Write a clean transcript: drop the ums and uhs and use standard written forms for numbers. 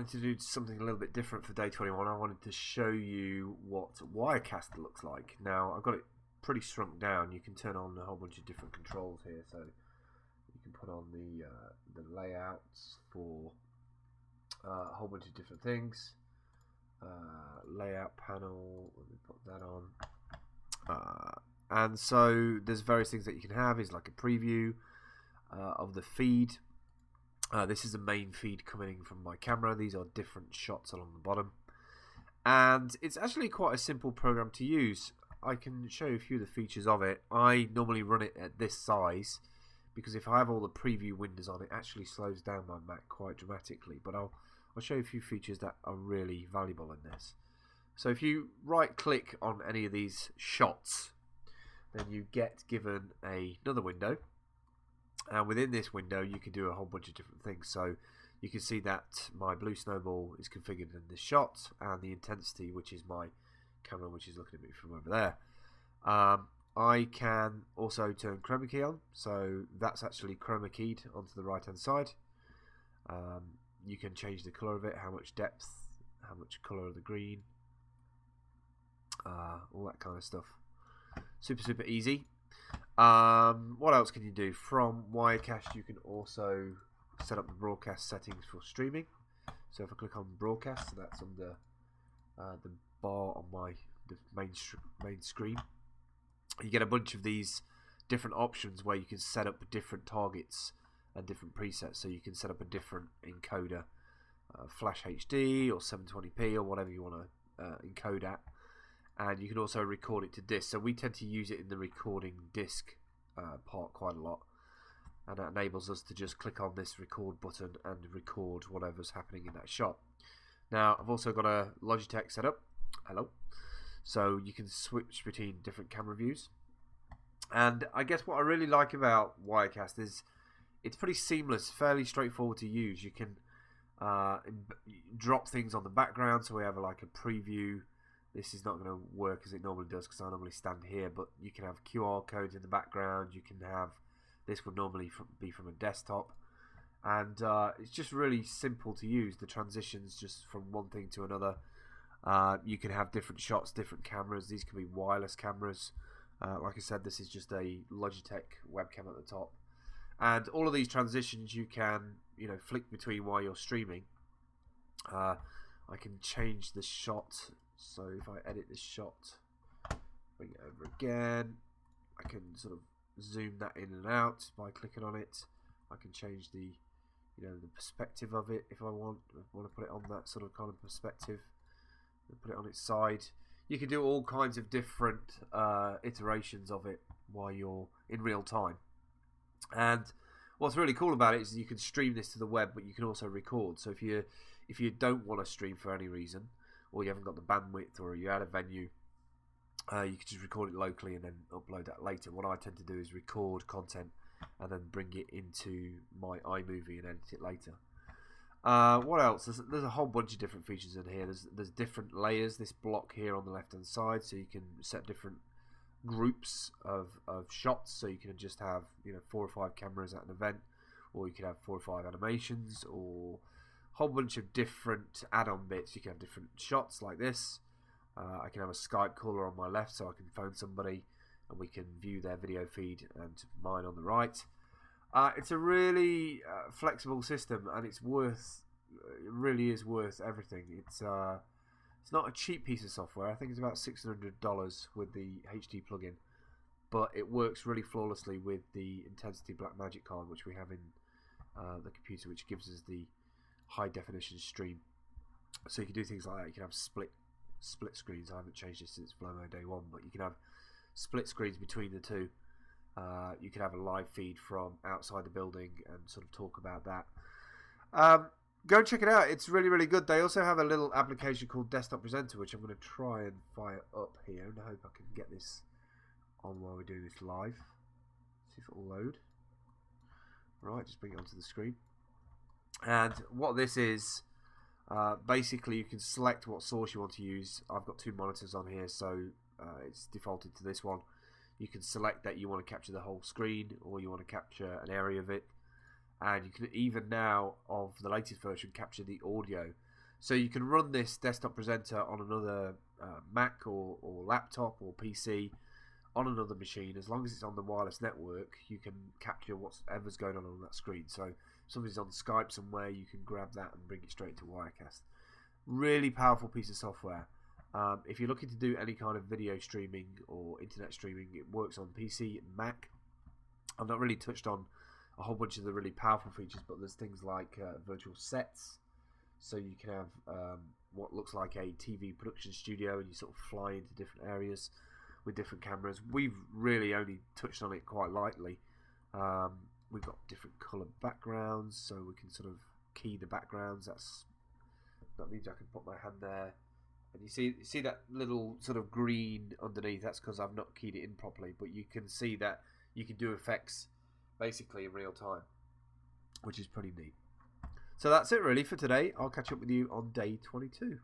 wanted to do something a little bit different for day 21. I wanted to show you what wirecast looks like. Now, I've got it pretty shrunk down. You can turn on a whole bunch of different controls here. So you can put on the layouts for a whole bunch of different things. Layout panel, let me put that on. And so there's various things that you can have. Is like a preview of the feed. This is the main feed coming from my camera. These are different shots along the bottom. And it's actually quite a simple program to use. I can show you a few of the features of it. I normally run it at this size because if I have all the preview windows on, it actually slows down my Mac quite dramatically. But I'll show you a few features that are really valuable in this. So if you right click on any of these shots, then you get given another window. And within this window, you can do a whole bunch of different things. So you can see that my blue snowball is configured in this shot, and the intensity, which is my camera, which is looking at me from over there. I can also turn chroma key on, so that's actually chroma keyed onto the right hand side. You can change the color of it, how much depth, how much color of the green, all that kind of stuff. Super easy. What else can you do? From Wirecast, you can also set up the broadcast settings for streaming. So if I click on broadcast, so that's under the bar on the main screen. You get a bunch of these different options where you can set up different targets and different presets. So you can set up a different encoder, Flash HD or 720p or whatever you want to encode at. And you can also record it to disk. So we tend to use it in the recording disk part quite a lot. And that enables us to just click on this record button and record whatever's happening in that shot. Now, I've also got a Logitech set up. Hello. So you can switch between different camera views. And I guess what I really like about Wirecast is it's pretty seamless, fairly straightforward to use. You can drop things on the background. So we have like a preview. This is not going to work as it normally does because I normally stand here, but you can have QR codes in the background. You can have, this would normally be from a desktop, and it's just really simple to use. The transitions just from one thing to another. You can have different shots, different cameras. These can be wireless cameras. Like I said, this is just a Logitech webcam at the top, and all of these transitions you can flick between while you're streaming. I can change the shot. So if I edit this shot, bring it over again, I can sort of zoom that in and out by clicking on it. I can change the the perspective of it if I want. I want to put it on that sort of kind of perspective and put it on its side. You can do all kinds of different iterations of it while you're in real time. And what's really cool about it is you can stream this to the web, but you can also record. So if you don't want to stream for any reason, or you haven't got the bandwidth, or you're at a venue, you can just record it locally and then upload that later. What I tend to do is record content and then bring it into my iMovie and edit it later. What else? There's a whole bunch of different features in here. There's different layers. This block here on the left hand side, so you can set different groups of shots. So you can just have 4 or 5 cameras at an event, or you can have 4 or 5 animations, or whole bunch of different add-on bits. You can have different shots like this. I can have a Skype caller on my left, so I can phone somebody and we can view their video feed, and mine on the right. It's a really flexible system, and it really is worth everything. It's not a cheap piece of software. I think it's about $600 with the HD plugin, but it works really flawlessly with the Intensity Blackmagic card, which we have in the computer, which gives us the high definition stream. So you can do things like that. You can have split screens. I haven't changed this since Flow Mode Day 1, but you can have split screens between the two. You can have a live feed from outside the building and sort of talk about that. Go check it out. It's really good. They also have a little application called Desktop Presenter, which I'm going to try and fire up here, and I hope I can get this on while we're doing this live. See if it will load. Right, just bring it onto the screen. And what this is, basically you can select what source you want to use. I've got 2 monitors on here, so it's defaulted to this one. You can select that you want to capture the whole screen, or you want to capture an area of it. And you can even now, of the latest version, capture the audio. So you can run this desktop presenter on another Mac or laptop or PC on another machine. As long as it's on the wireless network, you can capture whatever's going on that screen. So if somebody's on Skype somewhere, you can grab that and bring it straight to Wirecast. Really powerful piece of software. If you're looking to do any kind of video streaming or internet streaming, it works on PC and Mac. I've not really touched on a whole bunch of the really powerful features, but there's things like virtual sets. So you can have what looks like a TV production studio, and you sort of fly into different areas with different cameras. We've really only touched on it quite lightly. We've got different colour backgrounds, so we can sort of key the backgrounds. That means I can put my hand there, and you see that little sort of green underneath. That's because I've not keyed it in properly, but you can see that you can do effects basically in real time, which is pretty neat. So that's it really for today. I'll catch up with you on day 22.